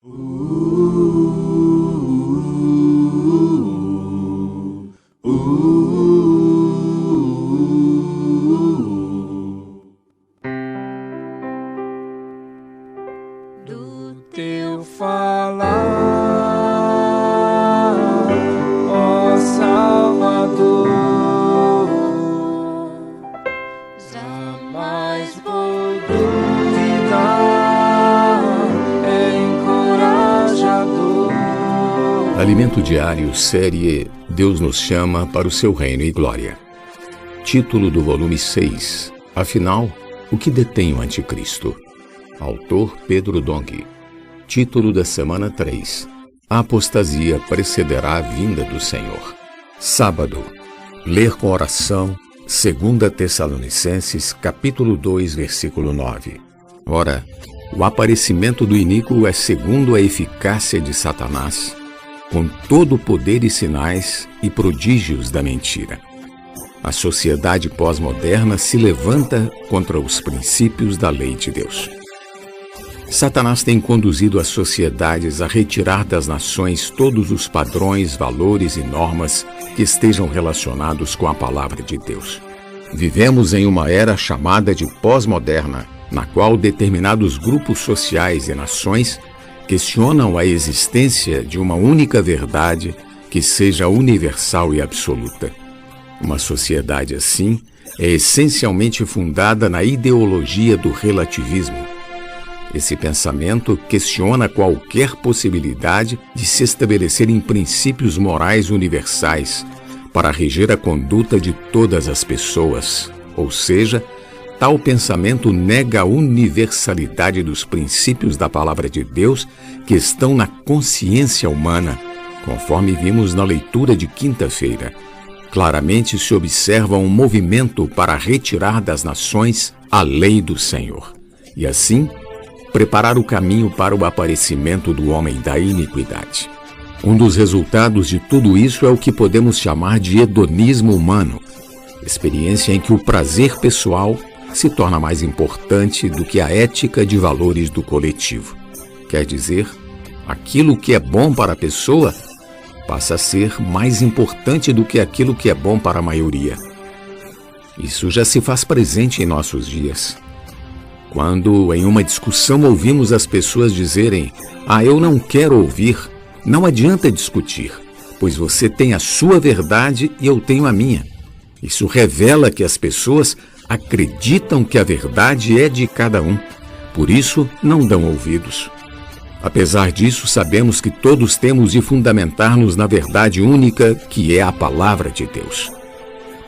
Do teu falar, ó Salvador, jamais vou duvidar, é encorajador. Alimento Diário, série Deus nos chama para o seu reino e glória. Título do volume 6. Afinal, o que detém o anticristo? Autor Pedro Dong. Título da semana 3. A apostasia precederá a vinda do Senhor. Sábado. Ler com oração 2 Tessalonicenses, capítulo 2, versículo 9. Ora, o aparecimento do iníquo é segundo a eficácia de Satanás, com todo o poder e sinais e prodígios da mentira. A sociedade pós-moderna se levanta contra os princípios da lei de Deus. Satanás tem conduzido as sociedades a retirar das nações todos os padrões, valores e normas que estejam relacionados com a palavra de Deus. Vivemos em uma era chamada de pós-moderna, na qual determinados grupos sociais e nações questionam a existência de uma única verdade que seja universal e absoluta. Uma sociedade assim é essencialmente fundada na ideologia do relativismo. Esse pensamento questiona qualquer possibilidade de se estabelecerem princípios morais universais para reger a conduta de todas as pessoas, ou seja, tal pensamento nega a universalidade dos princípios da palavra de Deus que estão na consciência humana, conforme vimos na leitura de quinta-feira. Claramente se observa um movimento para retirar das nações a lei do Senhor, e assim preparar o caminho para o aparecimento do homem da iniquidade. Um dos resultados de tudo isso é o que podemos chamar de hedonismo humano, experiência em que o prazer pessoal se torna mais importante do que a ética de valores do coletivo. Quer dizer, aquilo que é bom para a pessoa passa a ser mais importante do que aquilo que é bom para a maioria. Isso já se faz presente em nossos dias. Quando, em uma discussão, ouvimos as pessoas dizerem: eu não quero ouvir, não adianta discutir, pois você tem a sua verdade e eu tenho a minha. Isso revela que as pessoas acreditam que a verdade é de cada um, por isso não dão ouvidos. Apesar disso, sabemos que todos temos de fundamentar-nos na verdade única, que é a palavra de Deus.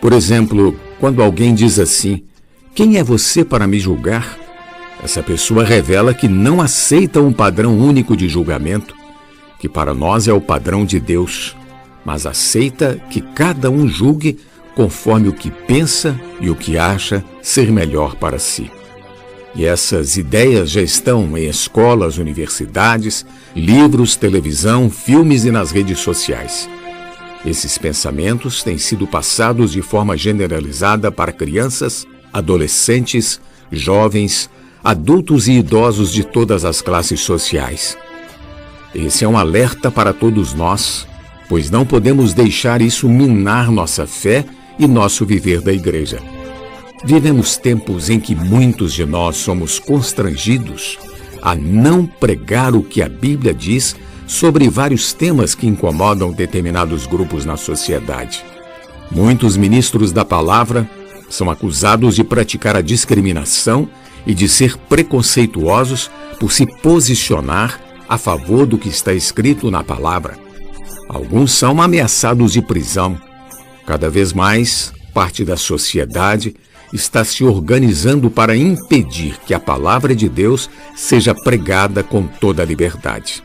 Por exemplo, quando alguém diz assim: quem é você para me julgar? Essa pessoa revela que não aceita um padrão único de julgamento, que para nós é o padrão de Deus, mas aceita que cada um julgue conforme o que pensa e o que acha ser melhor para si. E essas ideias já estão em escolas, universidades, livros, televisão, filmes e nas redes sociais. Esses pensamentos têm sido passados de forma generalizada para crianças, adolescentes, jovens, adultos e idosos de todas as classes sociais. Esse é um alerta para todos nós, pois não podemos deixar isso minar nossa fé e nosso viver da igreja. Vivemos tempos em que muitos de nós somos constrangidos a não pregar o que a Bíblia diz sobre vários temas que incomodam determinados grupos na sociedade. Muitos ministros da palavra são acusados de praticar a discriminação e de ser preconceituosos por se posicionar a favor do que está escrito na palavra. Alguns são ameaçados de prisão. Cada vez mais, parte da sociedade está se organizando para impedir que a palavra de Deus seja pregada com toda a liberdade.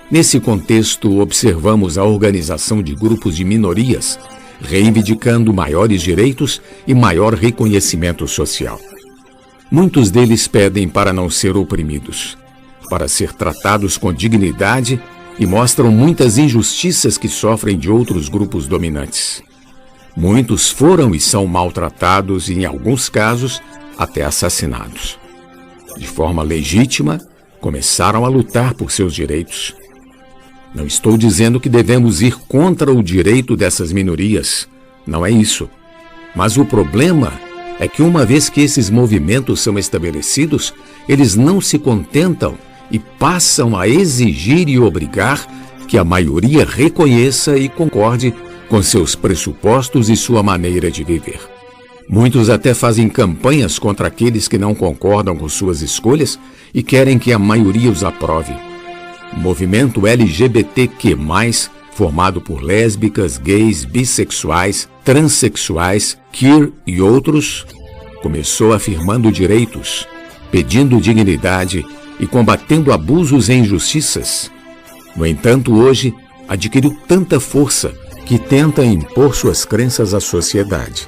Nesse contexto, observamos a organização de grupos de minorias, reivindicando maiores direitos e maior reconhecimento social. Muitos deles pedem para não ser oprimidos, para ser tratados com dignidade e mostram muitas injustiças que sofrem de outros grupos dominantes. Muitos foram e são maltratados e, em alguns casos, até assassinados. De forma legítima, começaram a lutar por seus direitos. Não estou dizendo que devemos ir contra o direito dessas minorias. Não é isso. Mas o problema é que uma vez que esses movimentos são estabelecidos, eles não se contentam e passam a exigir e obrigar que a maioria reconheça e concorde com seus pressupostos e sua maneira de viver. Muitos até fazem campanhas contra aqueles que não concordam com suas escolhas e querem que a maioria os aprove. O movimento LGBTQ+, formado por lésbicas, gays, bissexuais, transexuais, queer e outros, começou afirmando direitos, pedindo dignidade e combatendo abusos e injustiças. No entanto, hoje, adquiriu tanta força que tenta impor suas crenças à sociedade.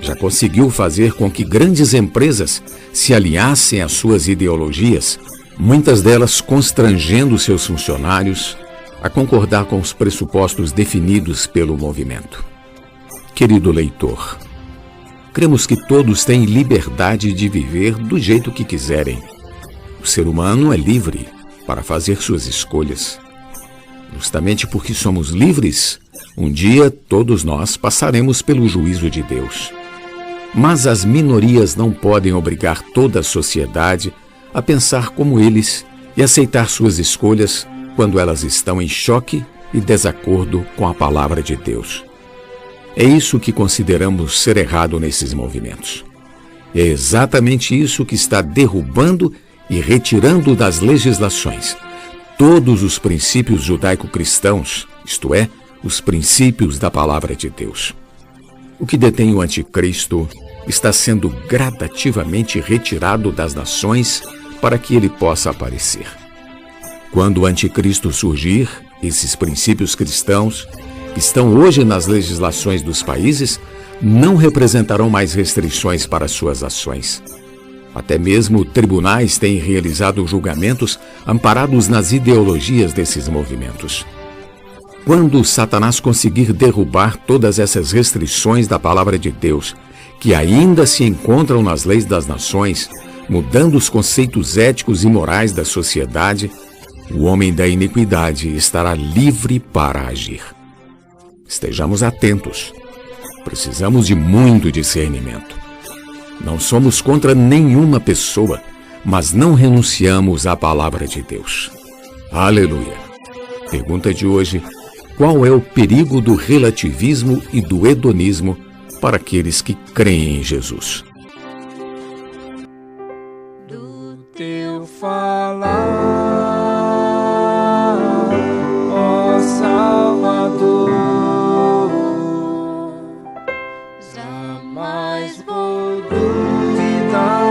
Já conseguiu fazer com que grandes empresas se alinhassem às suas ideologias, muitas delas constrangendo seus funcionários a concordar com os pressupostos definidos pelo movimento. Querido leitor, cremos que todos têm liberdade de viver do jeito que quiserem. O ser humano é livre para fazer suas escolhas. Justamente porque somos livres, um dia todos nós passaremos pelo juízo de Deus. Mas as minorias não podem obrigar toda a sociedade a pensar como eles e aceitar suas escolhas quando elas estão em choque e desacordo com a palavra de Deus. É isso que consideramos ser errado nesses movimentos. É exatamente isso que está derrubando e retirando das legislações todos os princípios judaico-cristãos, isto é, os princípios da palavra de Deus. O que detém o anticristo está sendo gradativamente retirado das nações para que ele possa aparecer. Quando o anticristo surgir, esses princípios cristãos, que estão hoje nas legislações dos países, não representarão mais restrições para suas ações. Até mesmo tribunais têm realizado julgamentos amparados nas ideologias desses movimentos. Quando Satanás conseguir derrubar todas essas restrições da palavra de Deus, que ainda se encontram nas leis das nações, mudando os conceitos éticos e morais da sociedade, o homem da iniquidade estará livre para agir. Estejamos atentos. Precisamos de muito discernimento. Não somos contra nenhuma pessoa, mas não renunciamos à palavra de Deus. Aleluia! Pergunta de hoje: qual é o perigo do relativismo e do hedonismo para aqueles que creem em Jesus? Do teu falar, ó Salvador, jamais vou duvidar,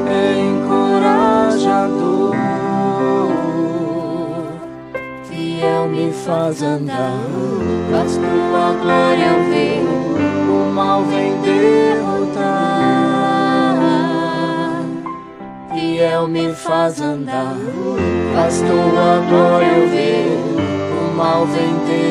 é encorajador, fiel me faz andar, faz tua glória eu ver, o mal vem derrotar. Fiel me faz andar, faz tua glória eu ver, o mal vem derrotar.